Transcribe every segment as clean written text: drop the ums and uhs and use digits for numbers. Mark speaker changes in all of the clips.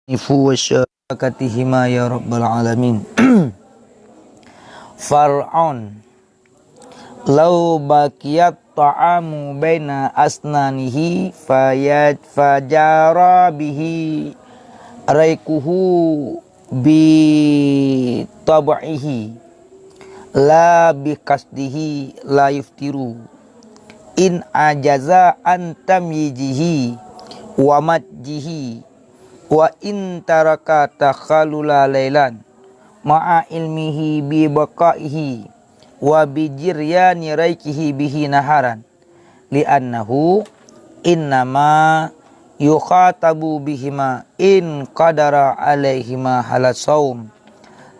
Speaker 1: Ifu wa syakatihima ya rabbal alamin. Far'un law bakiyat ta'amu baina asnanihi fajara bihi raikuhu bi tab'ihi la bi kasdihi la yuftiru in ajaza an tamyijihi wa majjihi wa in taraka takhallula lailan ma'a ilmihi bi baqaihi wa bi jiryani raikihi bihi naharan li'annahu innama yukhatabu bihima in qadara alaihima halat saum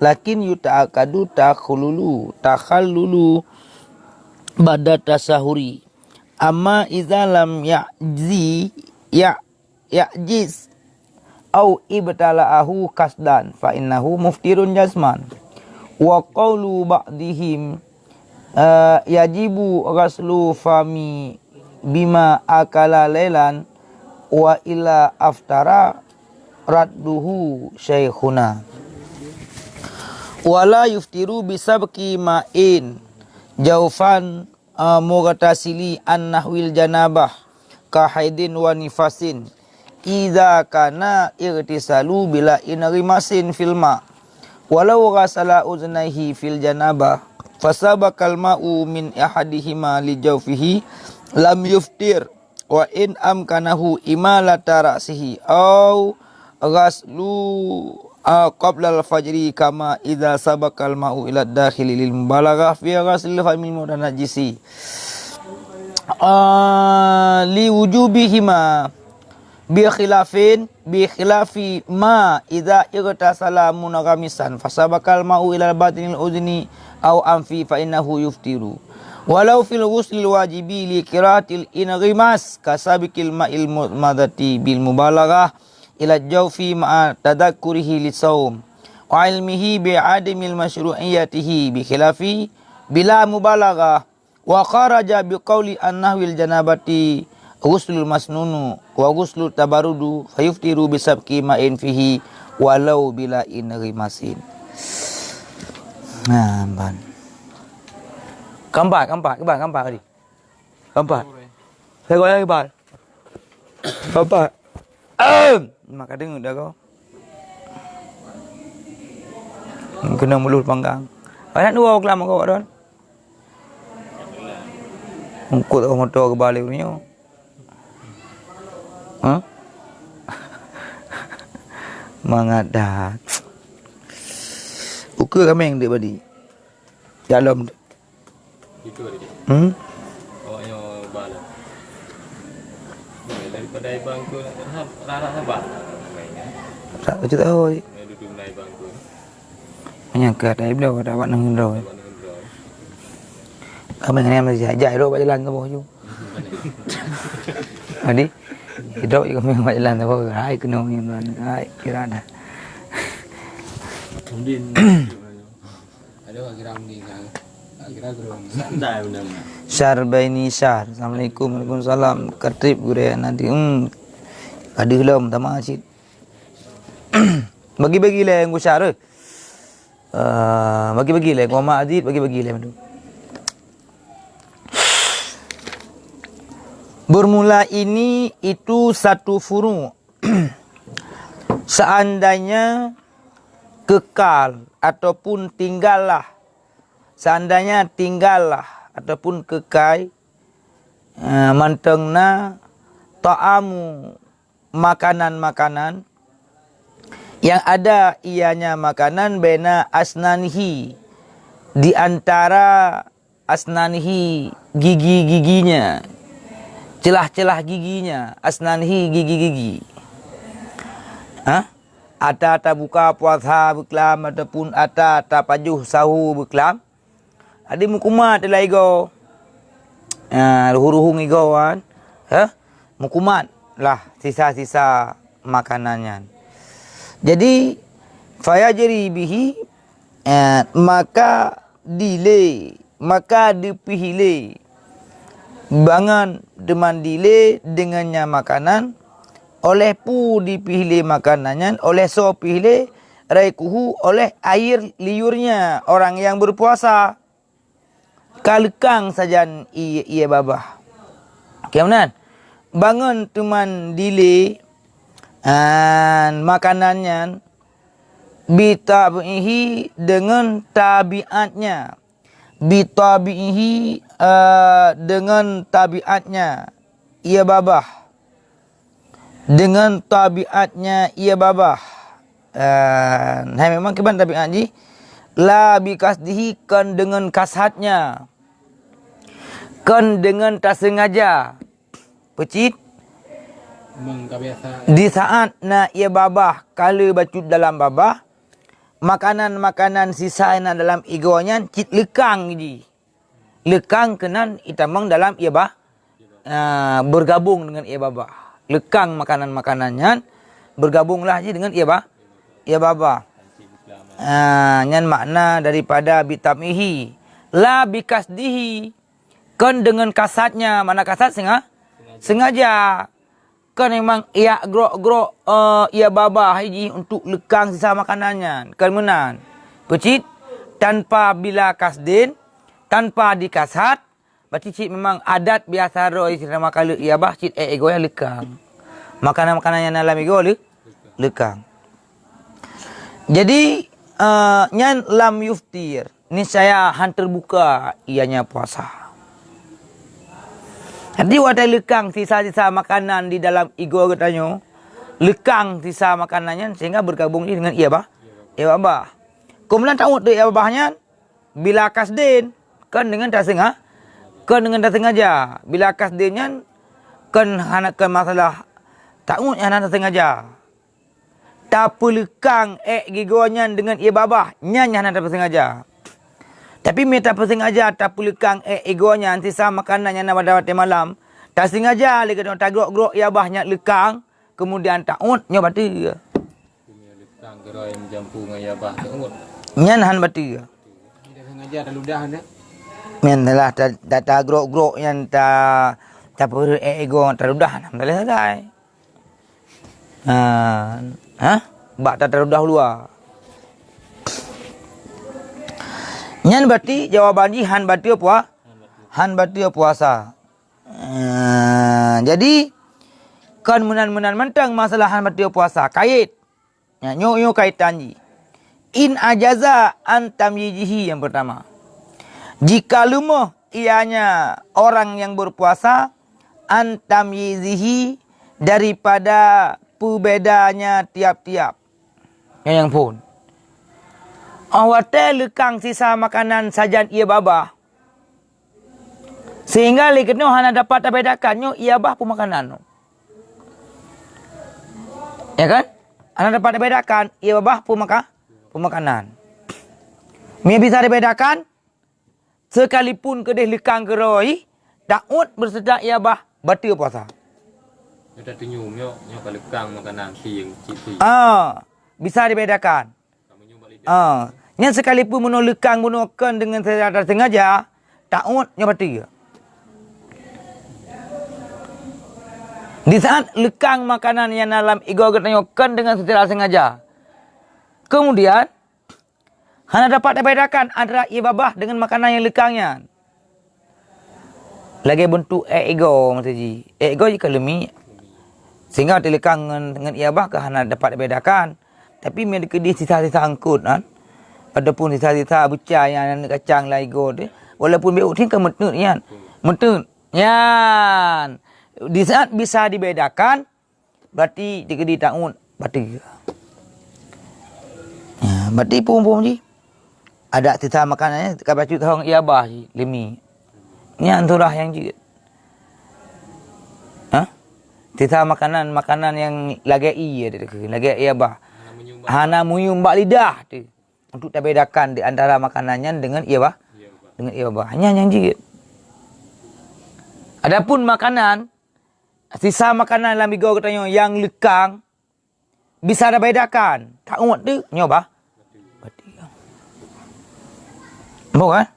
Speaker 1: lakin yuta'akadu takhallulu bada tasahuri amma idza lam ya'jiz au ibtala'ahu kasdan fa innahu muftirun jazman wa qawlu ba'dihim yajibu ghaslu fami bima akala lailan wa illa aftara radduhu syekhuna wala yuftiru bisabki ma'in jaufan mughtasili an nahwil janabah ka haidin wa nifasin idza kana irtisalu bila inrimasin fil ma walau ghasala uznaihi fil janabah fasabakal ma'u min ahadihima li jawfihi lam yuftir wa in amkanahu imalata ra'sihi au ghaslu qabla al-fajri kama idza sabakal ma'u ila dakhili lil mubalaghah fi ghaslil famil mutanajjisi li wujubihima bi khilafi ma idza igtasala munagamisan fasabakal ma'u ila batinil uzni au amfi fa innahu yuftiru walau fil ghuslil wajibi li qiraatil inghimas kasabikil ma'il madati bil mubalaghah ila jawfi ma'a tadakkurihi lisawm wa ilmihi bi adamil masyru'iyyatihi bi khilafi bila mubalaghah wa kharaja bi qawli annahwil janabati ghuslul masnunu wa ghuslul tabarudu fayuftiru bisabki ma'in fihi walau bila inghimasin. Nah, ban. Kampak tadi. Kampak. Saya gọi lagi, Pak. Kampak. Maka dengar dah kau. Kena mulut panggang. Banyak dua kelama kau don. Ngkut kau motor ke balik punya. Hah? Mangadat. Ukur kami yang dia badi. Dalam tu.
Speaker 2: Itu tadi. Awaknya bala. Daripada bangku rara sabar.
Speaker 1: Tak cerita tahu.
Speaker 2: Duduk naik bangku.
Speaker 1: Hanya ke ada belau ada awak nang hendro. Kami dengan dia jajak ro buat jalan ke bawah tu. Tadi hidup kami buat jalan ke bawah. Hai kena yang tuan. Hai kira dah.
Speaker 2: Kemudian ada kira ni kan. Kira gerong. Santai benar-benar.
Speaker 1: Syarbaini syar. Assalamualaikum. Waalaikumsalam. Ketip gure nanti. Ada helm tama cik. Bagi-bagi lah yang syar. Bagi-bagi lah Muhammad Aziz bagi-bagi lah tu. Bermula ini itu satu furu. Seandainya kekal ataupun tinggallah ataupun kekal mantengna ta'amu makanan-makanan yang ada ianya makanan bena asnanihi di antara asnanihi gigi-giginya celah-celah giginya asnanihi gigi-gigi ata buka puasa beklam ataupun ata pajuh sahu beklam ada mukumat lah ego. Ruhu-ruhu ego kan. Mukumat lah sisa-sisa makanannya. Jadi fayajri bihi maka dipihile bangan deman dile dengannya makanan oleh pu dipilih makanannya, oleh so pilih raikuhu oleh air liurnya orang yang berpuasa. Kalekang sajan ia babah. Kemudian bangun tuman dili makanannya bitabihi dengan tabiatnya. Bitabihi dengan tabiatnya ia babah. Dengan tabiatnya ia babah. Hai memang keban tabiat ji. La bikasdihi kan dengan kasatnya. Kan dengan tak sengaja. Pecit. Di saat nak ia babah, kala bacut dalam babah, makanan-makanan sisa yang dalam igonya cit lekang ji. Lekang kenan itamang dalam ia bah bergabung dengan ia babah. Lekang makanan-makanannya bergabunglah je dengan ia babah. Nyan makna daripada bitamihi la bikasdihi kan dengan kasatnya. Mana kasat sengaja kan memang ia grok ia babah haji untuk lekang sisa makanannya kan menan pecit tanpa bila kasdin tanpa dikasat berarti cik memang adat biasa roi selama kala ia bah cik ego yang lekang makanan-makanan yang dalam ego lekang. Jadi nyan lam yuftir. Ni saya han terbuka ianya puasa. Jadi wadah lekang sisa-sisa makanan di dalam ego katanya. Lekang sisa makanannya sehingga bergabung dengan ia babah. Kemudian tahu tu ia babahnya bila kasdin kan dengan tak sengaja. Kan dengan tak sengaja. Bila kasdinnya kan hanakan masalah tahu yang tak sengaja. Tak pelekang gigonya dengan ia babah nyanyi tak bersengaja. Tapi mereka tak bersengaja tak pelekang gigonya sisa makanan yang nak pada malam. Tak sengaja lagi kena tak grok ia bahnya lekang kemudian tak nyo batu.
Speaker 2: Lekang kira yang jampu dengan ia bah tak
Speaker 1: nyan han batu.
Speaker 2: Tidak sengaja tak ludah nak.
Speaker 1: Menlah tak grok yang tak per ego tak ludah tak selesai. Bak tak terudah luar. Nyan berarti jawaban ji han berarti apa? Han berarti puasa. Jadi kan menan mentang masalah han berarti puasa kait. Nyo kaitan ji. In ajaza an tamyijihi yang pertama. Jika lumuh ianya orang yang berpuasa an tamyizihi daripada perbedanya tiap-tiap. Yang pun. Awate lekang sisa makanan sajan ia babah. Sehingga lekno hana dapat bedakannya ia bah pemakanan. Ya kan? Hana dapat bedakan ia babah pemakanan. Mia bisa dibedakan sekalipun kedih lekang keroi daud bersedak ia bah batil puasa.
Speaker 2: Kita tunjuk nyo lekang makanan siang citi.
Speaker 1: Bisa dibedakan. Yang sekalipun menolekang menolakkan dengan secara sengaja, ta'ud nyo batil. Di saat lekang makanan yang dalam ego ketanyokan dengan secara sengaja. Kemudian hana dapat dibedakan antara ibabah dengan makanan yang lekangnya. Lagi bentuk ego maksud ji. Ego jika lemi sehingga dilekang dengan iabah ke hana dapat dibedakan. Tapi mereka di sisa-sisa angkut kan. Adapun sisa-sisa bucah yang kacang laigo tu walaupun beut ni kan metut yan. Metut. Yan. Di saat bisa dibedakan berarti dikedi ta'ud batil. Ya, berarti pum-pum ji. Ada sisa makanannya ka bacut hang iabah ji lemi. Ni anturah yang ji. Sisa makanan yang lagi lagi iabah. Hana menyumbat lidah tu. Untuk tak bedakan di antara makanannya dengan iabah. Dengan iabah. Hanya yang jigit. Adapun makanan, sisa makanan dalam bigau katanya yang lekang, bisa ada bedakan. Tak umat tu, nyoba. Berarti. Kan?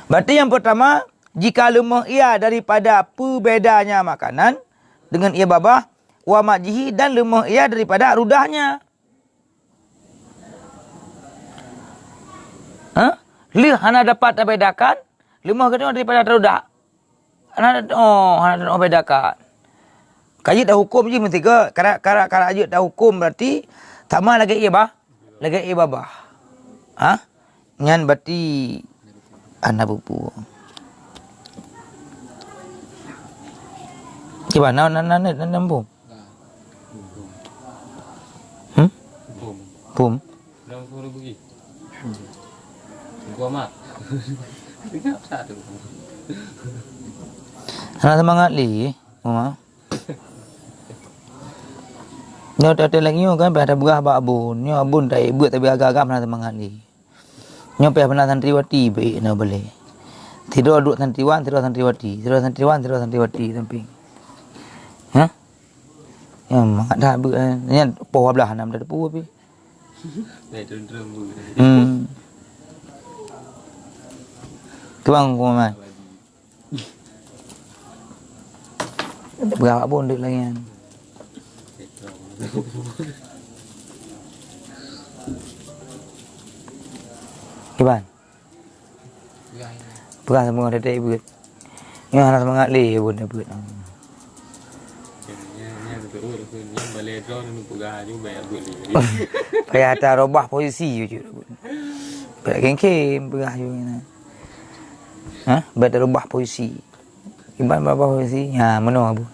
Speaker 1: Berarti yang pertama, jika lemah ia daripada perbedanya makanan, dengan ia babah, wa majihi dan lemah ia daripada rudahnya. Hana dapat bedakan lemah kedua daripada rudah. Hana bedakan. Kaji dah hukum je mesti ke karak aja dah hukum berarti sama lagi ia lagi ia babah. Ngan berarti anak bubu. Kiba nan bom. Bom.
Speaker 2: Dah suruh pergi. Gua mak. Tengok satu.
Speaker 1: Anak semangat li, mama. Nyo tak ada lagi nyo kan pada berah ba abun. Nyo abun tak buat tapi agak-agak anak semangat li. Nyo pernah santriwati baik nak boleh. Tidur duduk santriwan, tidur santriwati, tidur santriwan, tidur santriwati samping. Ya mak dah buat ni poh belah nam dah depu api.
Speaker 2: Dah drum bu.
Speaker 1: Tuang ko man. Berapa pun dek lagi kan. Kiban. Berapa semua ada buat. Ni anak semangat le pun dah buat.
Speaker 2: Yang balik drone ni pegah juga bayar buat ni.
Speaker 1: Payah tak robah posisi je. Payah kengkem pegah juga ni. Bada rubah posisi. Iban berapa posisi? Mana abu?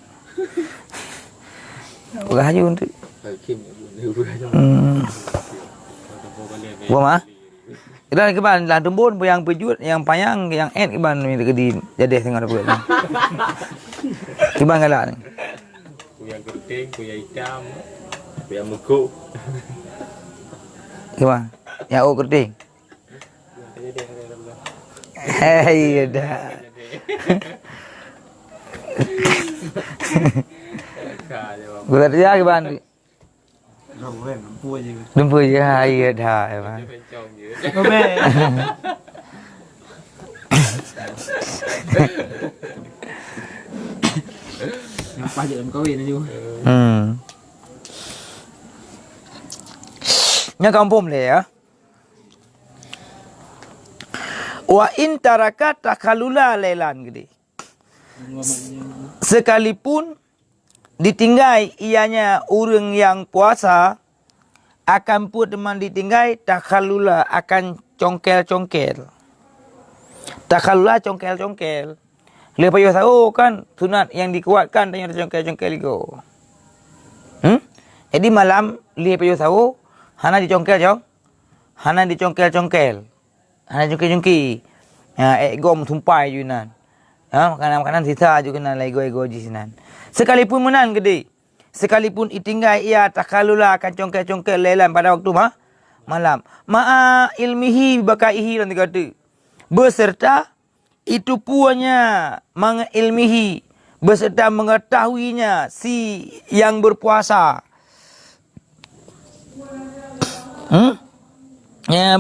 Speaker 1: Pegah je untuk. Gua mah. Kita kiban lah tumbun yang pejut, yang payang, yang kiban ni kedi jadi tengok apa. Kiban galak ni.
Speaker 2: Yang kering, yang hitam, yang meguk.
Speaker 1: Kiban. Yang kering. Hei dah. Gua dia ke ban. Lumpur je hai dah ban.
Speaker 2: Apa je dalam kahwin tu.
Speaker 1: Nya kampung le ya. Wa in taraka takhallula lailan gede. Sekalipun ditinggai ianya orang yang puasa akan pun teman ditinggai takhallula akan congkel-congkel. Takhallula congkel-congkel. Lepas yo tahu kan sunat yang dikuatkan dan yang congkel-congkel itu. Jadi malam lepas yo tahu hana dicongkel jong. Hana dicongkel-congkel. Hana jungki-jungki. Egom tumpai je nan. Makanan-makanan sisa juga nan ego-ego je sinan. Sekalipun menan gede. Sekalipun itinggai ia takalula akan congkel-congkel lelan pada waktu malam. Ma'a ilmihi bakaihi nanti kata. Beserta itu puanya mengilmihi. Beserta mengetahuinya si yang berpuasa.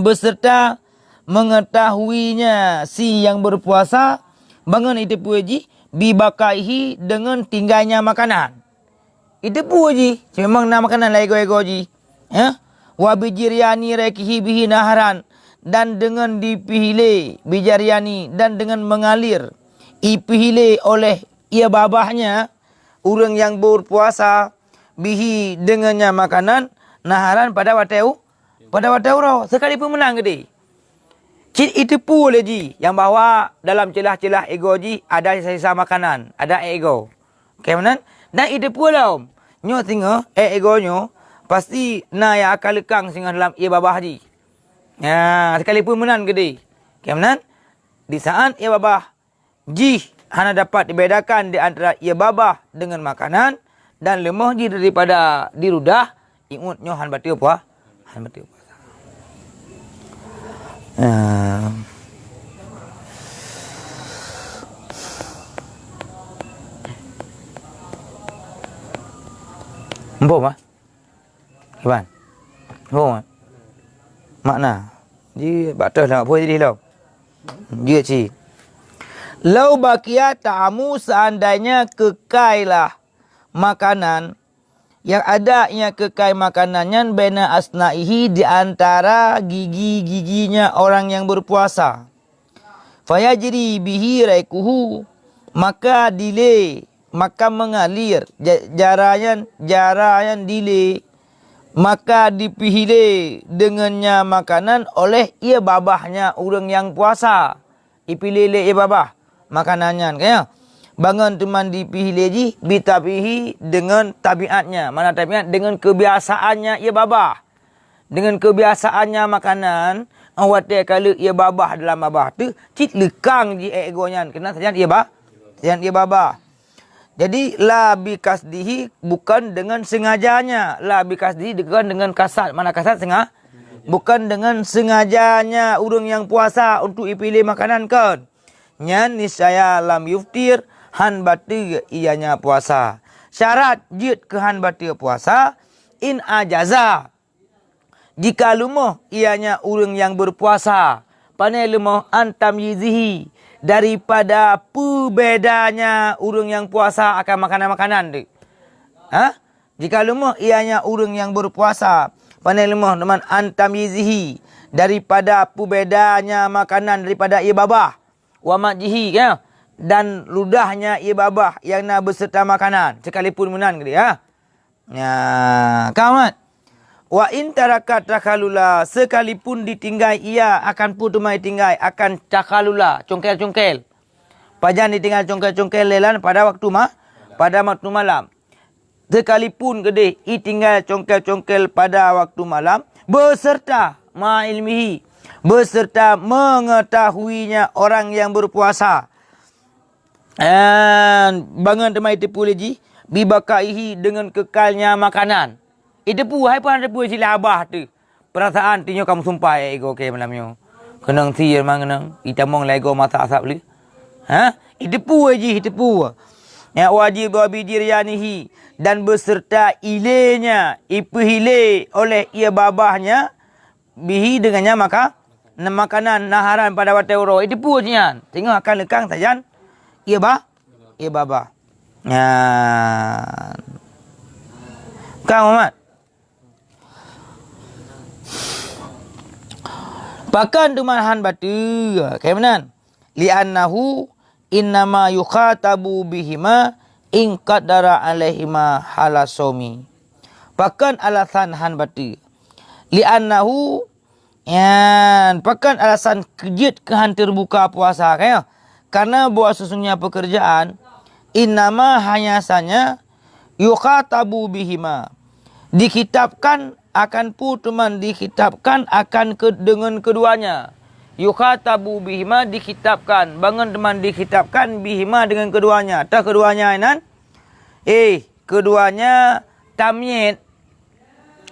Speaker 1: Beserta mengetahuinya si yang berpuasa bangun itu puji bibakaihi dengan tinggalnya makanan. Itu puji memang nama makanan lego-ego ji. Wa bijriani rakihi bihi naharan dan dengan dipihile bijariani dan dengan mengalir ipihile oleh ia babahnya orang yang berpuasa bihi dengannya makanan naharan pada wateu roh sekalipun menang gede. Itu pun ji yang bahawa dalam celah-celah ego ji ada sisa makanan, ada ego. Okay, mana? Dan itu pun lah om. Nyo tengok ego nyo pasti na ya akal lekang singa dalam ia babah ji. Sekalipun menang gede. Okay, mana? Di saat ia babah ji hana dapat dibedakan di antara ia babah dengan makanan dan lemah ji daripada dirudah, ingat nyo han batiu apa? Han batiu. Empuk mah? Iban? Empuk mah? Makna? Dia batas lah, apa jadi lau? Dia cik. Lau bakia ta'amu seandainya kekailah makanan yang ada ia kekal makanannya baina asnaihi di antara gigi-giginya orang yang berpuasa. Fayajri bihi raikuhu, maka delay, maka mengalir jarayan delay, maka dipilih dengannya makanan oleh ia babahnya orang yang puasa. Dipilih ia babah makanannya kaya. Bangun teman dipilih ji bitabihi dengan tabiatnya. Mana tabiat? Dengan kebiasaannya ia babah. Dengan kebiasaannya makanan, awak kalau ia babah dalam babah tu, cik lekang ji egonya. Kena saja ia babah. Saja ia babah. Jadi la bikasdihi bukan dengan sengajanya. La bikasdihi dengan kasat. Mana kasat sengaja? Bukan dengan sengajanya orang yang puasa untuk dipilih makanan kan. Nyan niscaya lam yuftir han batu ianya puasa. Syarat jid ke han batu puasa in ajaza. Jika lumoh ianya orang yang berpuasa, panai lumoh antam yizihi daripada perbedanya orang yang puasa akan makanan-makanan tu. Jika lumoh ianya orang yang berpuasa, panai lumoh teman antam yizihi daripada perbedanya makanan daripada ibabah wa majihi ya, dan ludahnya ibabah yang nak berserta makanan sekalipun menan ke dia. Ya, kamat. Wa in tarakat takalula, sekalipun ditinggal ia akan putumai tinggal akan takalula, congkel-congkel. Pajan ditinggal congkel-congkel lelan pada waktu malam. Sekalipun gede i tinggal congkel-congkel pada waktu malam beserta ma ilmihi, beserta mengetahuinya orang yang berpuasa. Dan bangun temai tepu leji bibakaihi dengan kekalnya makanan. Tepu hai pan tepu sila abah tu. Perasaan tinyo kamu sumpah ego ke malamnya. Kenang si memang kenang itamong lego masa asap li. Tepu aji tepu. Ya wajib bijiryanihi dan beserta ilenya ipihile oleh ia babahnya bihi dengannya maka makanan naharan pada waktu uro. Tepu ajian. Tengok akan lekang sajan. Ia babah. Ya. Kang Muhammad. Pakan tumahan batu. Kayak mana? Li'annahu innama yukhatabu bihima in qadara alaihima halasomi. Pakan alasan han batu. Li'annahu yan. Pakan alasan kejit kehan terbuka puasa. Kayak karena buat sesungguhnya pekerjaan innama hanya sanya yukhatabu bihima. Dikitabkan akan putuman dikitabkan akan dengan keduanya. Yukhatabu bihima dikitabkan. Bangun teman dikitabkan bihima dengan keduanya. Tak keduanya inan? Keduanya tamyid.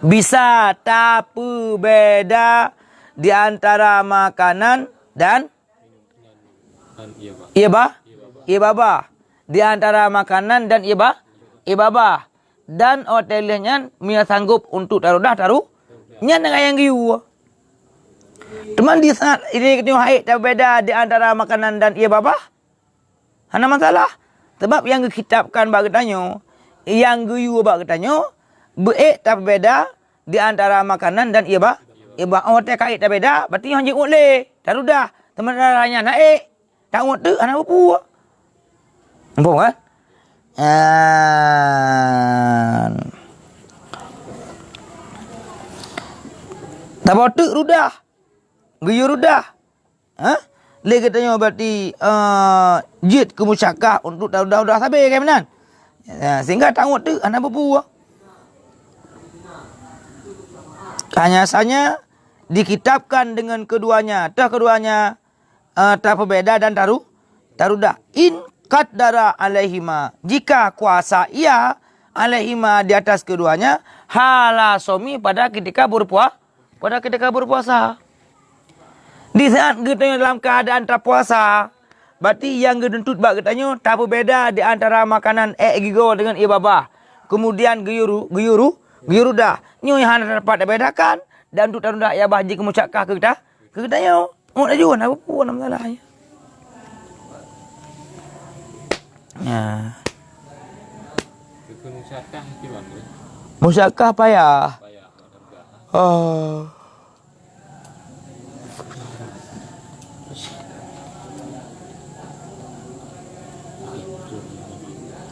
Speaker 1: Bisa tak berbeza di antara makanan dan ibabah. Di antara makanan dan ibabah. Dan hotelnya Mia sanggup untuk taruh nya dengan yang giu. Teman di saat ini kita haid tak beda di antara makanan dan ibabah. Hana masalah. Sebab yang dikitabkan bagi tanyo, yang giu bagi tanyo, tak beda di antara makanan dan ibabah. Hotel kait tak beda, berarti hanya boleh. Taruh dah. Teman darahnya naik. Tak ngot tu anak apa? Nampak kan? Tak botuk rudah. Guyur rudah. Lagi katanya berarti jid kemusyakah untuk dah sampai kan benar. Sehingga tak ngot tu anak apa? Hanya saja dikitabkan dengan keduanya. Tak keduanya tak berbeza dan taruh dah. In qaddara alaihima. Jika kuasa ia alaihima di atas keduanya halasomi pada ketika berpuasa. Di saat kita dalam keadaan tak puasa, berarti yang gedentut bak katanya tak berbeza di antara makanan gigo dengan ibabah. Kemudian guyuru dah. Nyo yang dapat bedakan dan untuk taruh dah ya bah jika mucakah ke kita mau dah jual apa pun masalahnya. Ya. Musyakah payah.
Speaker 2: Payah nak tegak.
Speaker 1: Oh.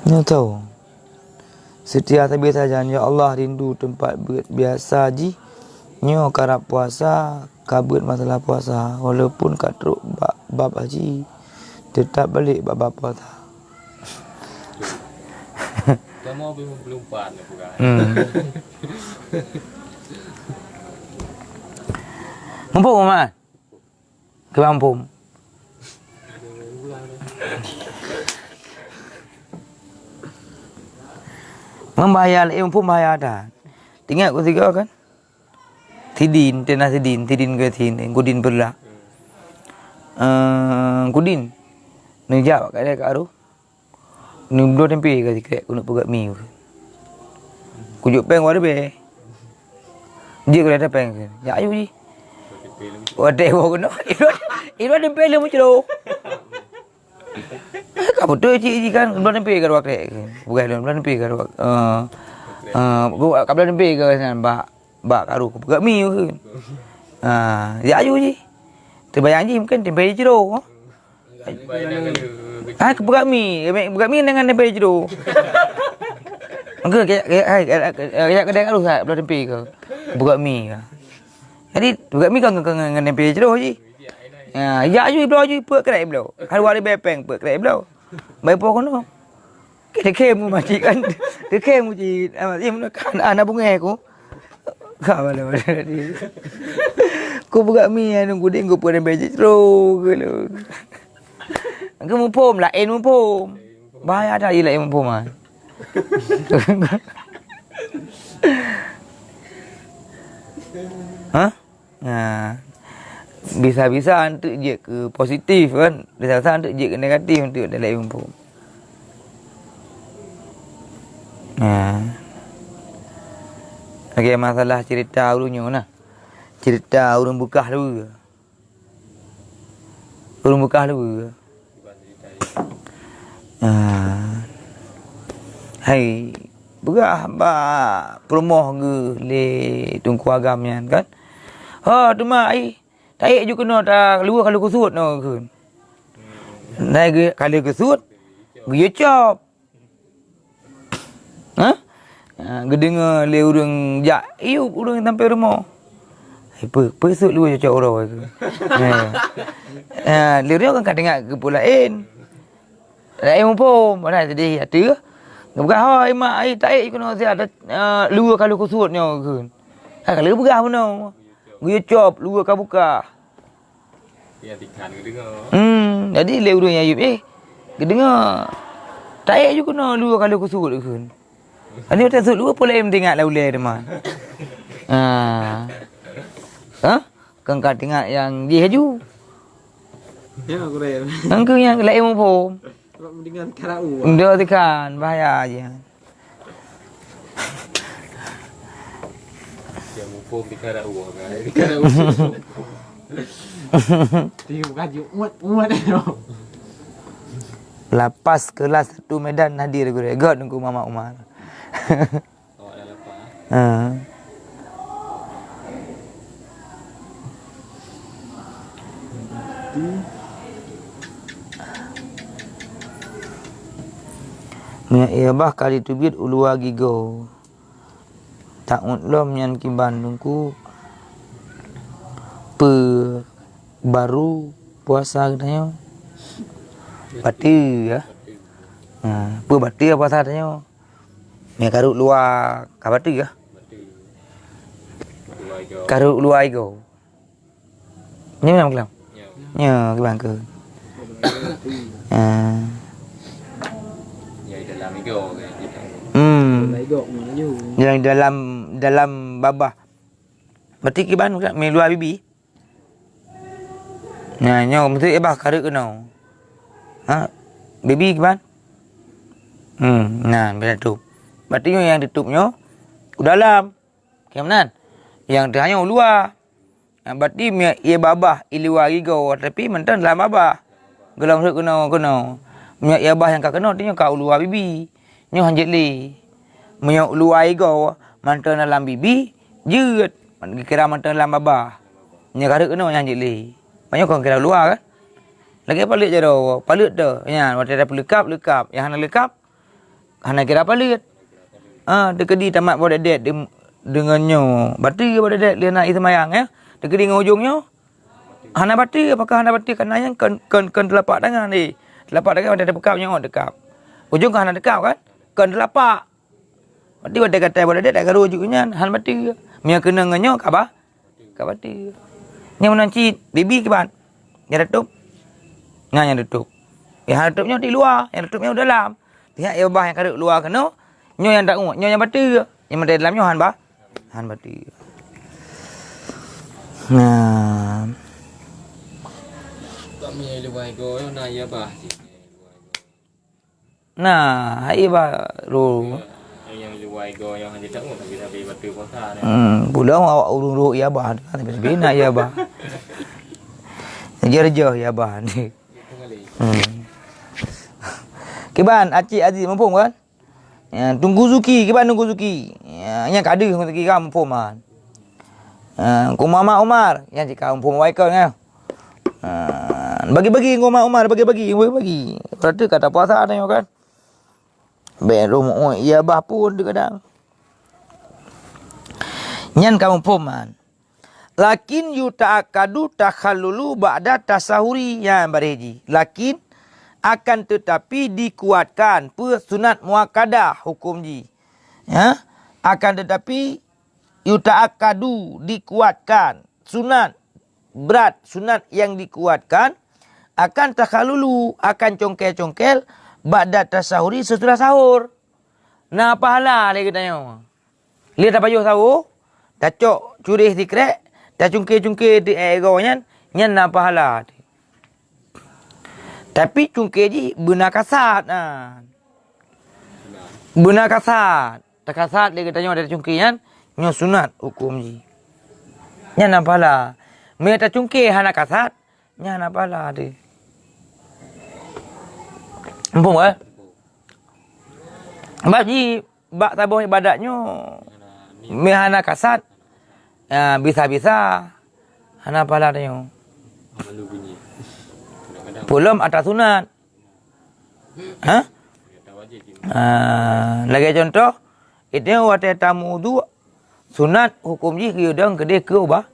Speaker 1: Ni tahu. Setiap habis saja ya Allah rindu tempat biasa ji. Nyo karap puasa, kabut masalah puasa walaupun kat teruk bab haji tetap balik bab puasa.
Speaker 2: Kamu belum pan bukan.
Speaker 1: Mumpung Mak. Ke Lampung. Membayar pun bayar dah. Tinggal aku tiga kan. Tidin, tenah tidin ke tin, kudin berlah. Kudin. Ni jawab kat dia kat aru. Ni dua tempe ke sikit aku nak pegat mi. Kujuk peng wadah be. Dia kena ada peng. Ya ayu ji. Wadah wo kena. Itu tempe le macam tu. Kamu tu cik kan dua tempe ke dua krek. Bukan dua tempe ke dua. Gua kabel tempe ke kan bak karu pegat mi ke. Ya ayu ji. Terbayang ji mungkin tempe jero. Pegat mi dengan tempe jero. Angka kayak kedai kat rusak belah tempe ke. Pegat mi ke. Jadi pegat mi kan dengan tempe jero ji. Ya ayu belah ayu pegat kedai belah. Hari hari bepeng pegat kedai belah. Baik pokok no. Kita kem macam kan. Dia kem macam ini kan anak bunga aku. Kau malu ni. Ku buka mi nunggu dia ku pun baju teruk ke lu. Aku mumpum lain mumpum. Bahaya dah ialah mumpum ah. Hah? Nah. Bisa-bisa untuk je ke positif kan. Bisa-bisa untuk je ke negatif untuk dalam mumpum. Nah. Okey, masalah cerita urunya nah. Cerita urung bukah dulu. Urung bukah dulu. Hai, bukah ba promoh ke le tungku agamnya kan. Ha, tu mak ai. Tai ju kena tak luar kalau kusut no kun. Naik kalau kusut. Dia cop. Ha? Gedengar le urang jak iu urang sampai rumah. Pesut lu cocok orang ke. Le dia kan dengar ke pula lain. Lain pun mana tadi ada. Bukan hai mak ai tak kena siat lu kalau kusutnya ke. Kalau berah pun. Dia cop lu ka buka.
Speaker 2: Dia tikan gedengar.
Speaker 1: Jadi le urang ayub gedengar. Tak ju kena lu kalau kusut ke. Ani tak sud lu pula em tengok laulai teman. Kan kat tengok yang dia haju.
Speaker 2: Ya aku rem.
Speaker 1: Angku yang lain mumpum.
Speaker 2: Kalau mendingan karau.
Speaker 1: Dia tekan bahaya aja.
Speaker 2: Dia mumpum di karau kan. Di karau. Dia kaji muat
Speaker 1: Lapas kelas 1 Medan hadir gue. God nunggu Mama Umar.
Speaker 2: Oh, ada lapas. Minyak iabah kali tubit ulua gigo. Tak utlom yang ki Bandungku. Baru puasa katanya. Bati ya. Bati apa puasa Minyak karut luar kabati ya. Karut luar igo. Ni mana kelam? Ya, ke bangke. Dalam igo kan.
Speaker 3: Igo maju.
Speaker 1: Yang dalam babah. Berarti ke ban mi luar bibi. Nah, nyo mesti ebah karut kena. Ha? Bibi ke ban? Nah, bila tu. Berarti yang ditutupnya dalam. Kemudian yang hanya luar. Berarti ia babah luar igo tapi mentan dalam babah. Gelam sut kena. Minyak iabah yang kau kena dia kau luar bibi. Nyo hanjit li. Minyak luar igo
Speaker 2: Mantan dalam bibi, jeut. Kira mantan dalam babah. Nya karek kena yang jeli. Banyak orang kira luar kan. Lagi palit je dah. Palit dah. Ya, waktu ada lekap. Yang hana lekap, hana kira palit. Dekedi tamat pada dek dengannya. Bati pada dek dia nak semayang ya. Dekedi dengan ujungnya. Hana bati, apakah hana bati kena yang kan telapak tangan ni. Telapak tangan ada bekapnya dekap. Ujung kan hana dekap kan? Kan telapak. Bati pada kata pada dek tak garu ujungnya hana bati. Mia kena nganyo apa? Ka bati. Yang menanci bibi ke ban. Yang tutup. Yang tutup. Yang tutupnya di luar, yang tutupnya di dalam. Pihak yang bah yang kaduk luar kena, nyo yang tak nyo yang bati. Yang di dalamnya han bati. Nah.
Speaker 3: Tak punya luar ego yo na ya bah.
Speaker 2: Nah, hai ba ru.
Speaker 3: Yang luar ego yang hanya tak tapi batu puasa ni.
Speaker 2: Pulang awak urung ya bah. Tapi bina ya bah. Jerjah ya bah ni. Kiban Acik Aziz mampu kan? Ya, tunggu Zuki, kiban tunggu Zuki. Ya, yang kada Zuki kan mampu man. Ku Mama Umar, yang jika mampu waikal kan. Bagi-bagi ku Mama Umar, bagi-bagi. Berarti kata puasa ada kan? Berum iya bah pun kadang. Nyan kamu poman. Lakin yuta'akadu takhallulu ba'da tasahuri yang bareji. Lakin akan tetapi dikuatkan sunat muakkadah hukum ji. Ya, akan tetapi yuta'akadu dikuatkan sunat berat sunat yang dikuatkan akan takhallulu akan congkel-congkel ba'da tasahuri setelah sahur. Nah pahala dia katanya. Lihat apa yo sahur? Tacok curih dikrek dah cungkir-cungkir di egonya, nyan nak pahala. Tapi cungkir je benar kasat. Benar kasat. Tak kasat dia katanya ada cungkir nyo sunat hukum je. Nyan nak pahala. Mereka cungkir hana kasat, nyan nak pahala dia. Empung ke? Sebab ji, bak tabung ibadatnya, hana kasat, bisa-bisa hana pahala dia.
Speaker 3: Malu bunyi.
Speaker 2: Belum atas sunat. Lagi contoh, itu waktu tamu tu sunat hukum ji kedang kedai ke ubah,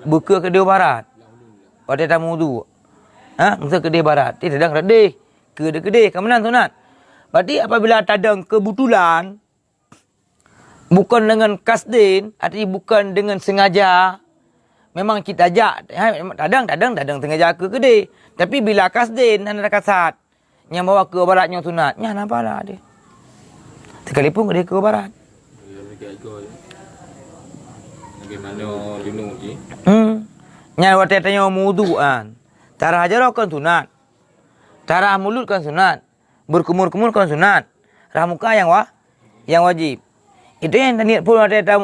Speaker 2: buka kedai barat. Waktu tamu tu, masa kedai barat, dia sedang kedai, kedai kemenan sunat. Berarti apabila tadang kebetulan, bukan dengan kasdin, artinya bukan dengan sengaja. Memang kita ajak, kadang sengaja ke kedai. Tapi bila kasdin, anda kasat, yang bawa ke baratnya sunat, yang nampak lah dia. Sekalipun kedai ke barat.
Speaker 3: Bagaimana junub je?
Speaker 2: Yang waktu tanya mudu kan. Tarah hajarah kan sunat. Tarah mulut kan sunat. Berkumur-kumur kan sunat. Ramuka yang wajib. Itu yang niat pun ada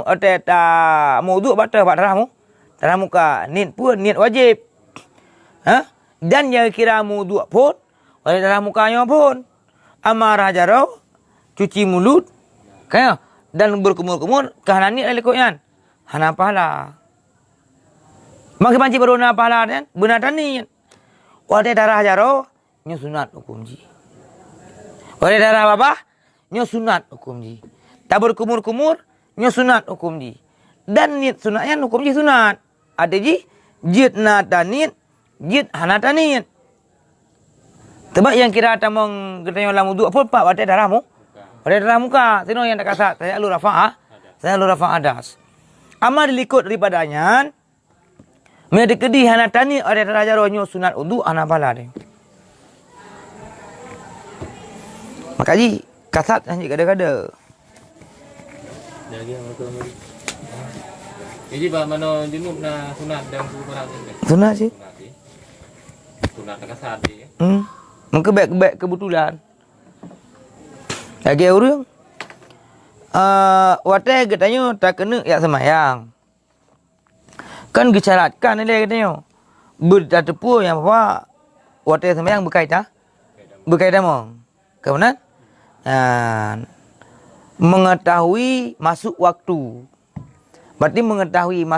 Speaker 2: muduk batal pak darah muka. Niat pun niat wajib. Dan yang kira muduk pun oleh darah mukanya pun amarah jarau cuci mulut kan dan berkumur-kumur kerana niat lekoknya. Hana pahala. Makin panci baru na pahala kan benar tani. Oleh darah jarau nyo sunat hukum ji. Oleh darah babah nyo sunat hukum ji. Tak berkumur-kumur, nyo sunat hukum ji. Dan niat sunatnya hukum ji sunat. Ada ji, jid na tanit, jid hana tanit. Sebab yang kira tamang katanya lamu dua pun pak pada darahmu. Pada darah muka. Sino yang tak kasat, saya lu rafa'ah. Saya lu rafa'ah das. Amal dilikut daripadanya. Mereka kedih hana tanit, ada darah jaro nyo sunat udu, hana pala dia. Maka ji, kasat hanya kada-kada.
Speaker 3: Lagi yang betul lagi. Jadi mana junub na sunat dan kurang ni.
Speaker 2: Sunat sih.
Speaker 3: Sunat tak kasat dia.
Speaker 2: Mungkin baik kebetulan. Lagi orang. Waktu katanya tak kena ya semayang. Kan gesyaratkan dia katanya. Bertepuk yang apa? Waktu semayang berkaitan. Berkaitan mong. Kemudian mengetahui masuk waktu. Berarti mengetahui masuk